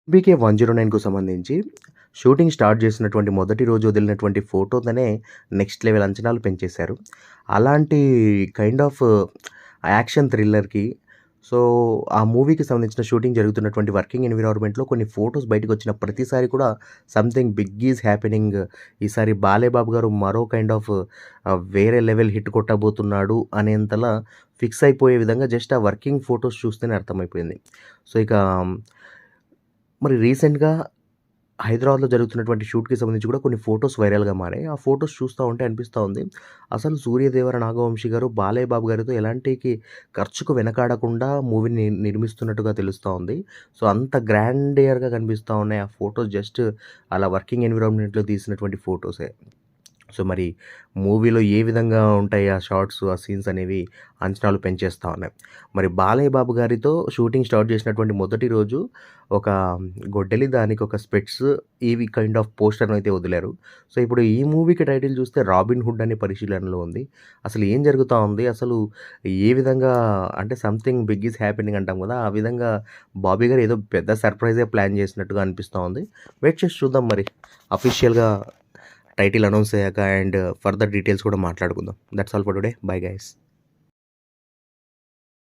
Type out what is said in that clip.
'BK 109'కు సంబంధించి shooting start చేసినటువంటి మొదటి రోజు వదిలినటువంటి ఫోటోతోనే నెక్స్ట్ లెవెల్ అంచనాలు పెంచేశారు. అలాంటి కైండ్ ఆఫ్ యాక్షన్ థ్రిల్లర్‌కి సో, ఆ మూవీకి సంబంధించిన షూటింగ్ జరుగుతున్నటువంటి వర్కింగ్ ఎన్విరాన్మెంట్‌లో కొన్ని ఫోటోస్ బయటకొచ్చిన ప్రతిసారి కూడా సంథింగ్ బిగ్ ఈజ్ హ్యాపెనింగ్. ఈసారి బాలయ్యబాబు గారు మరో కైండ్ ఆఫ్ వేరే లెవెల్ హిట్ కొట్టబోతున్నాడు అనేంతలా ఫిక్స్ అయిపోయే విధంగా జస్ట్ ఆ వర్కింగ్ ఫోటోస్ చూస్తేనే అర్థమైపోయింది. సో, ఇక మరి రీసెంట్‌గా హైదరాబాద్‌లో జరుగుతున్నటువంటి షూట్‌కి సంబంధించి కూడా కొన్ని ఫోటోస్ వైరల్‌గా మారాయి. ఆ ఫోటోస్ చూస్తా ఉంటే అనిపిస్తా ఉంది. అసలు 'సూర్యదేవర నాగవంశి' గారు బాలయ్య బాబు గారితో ఎలాంటికి ఖర్చుకు వెనకాడకుండా మూవీని నిర్మిస్తున్నట్టుగా తెలుస్తా ఉంది. సో, అంత గ్రాండియర్‌గా కనిపిస్తా ఉన్నాయి. ఆ ఫోటోస్ జస్ట్ అలా వర్కింగ్ ఎన్విరాన్మెంట్‌లో తీసినటువంటి ఫోటోసే. సో, మరి మూవీలో ఏ విధంగా ఉంటాయి ఆ షాట్స్, ఆ సీన్స్ అనేవి అంచనాలు పెంచేస్తా ఉన్నాయి. మరి బాలయ్య బాబు గారితో షూటింగ్ స్టార్ట్ చేసినటువంటి మొదటి రోజు ఒక గొడ్డలి, దానికి ఒక స్పెట్స్ ఇవి కైండ్ ఆఫ్ పోస్టర్‌నైతే వదిలారు. సో, ఇప్పుడు ఈ మూవీకి టైటిల్ చూస్తే 'రాబిన్ హుడ్' అనే పరిశీలనలో ఉంది. అసలు ఏం జరుగుతా ఉంది? అసలు ఏ విధంగా అంటే సంథింగ్ బిగ్ ఈజ్ హ్యాపెనింగ్ అంటాం కదా! ఆ విధంగా బాబీ గారు ఏదో పెద్ద సర్ప్రైజే ప్లాన్ చేసినట్టుగా అనిపిస్తా ఉంది. వెయిట్ చేసి చూద్దాం మరి. అఫీషియల్‌గా టైటిల్ అనౌన్స్ అయ్యాక అండ్ ఫర్దర్ డీటెయిల్స్ కూడా మాట్లాడుకుందాం. That's all for today. Bye guys.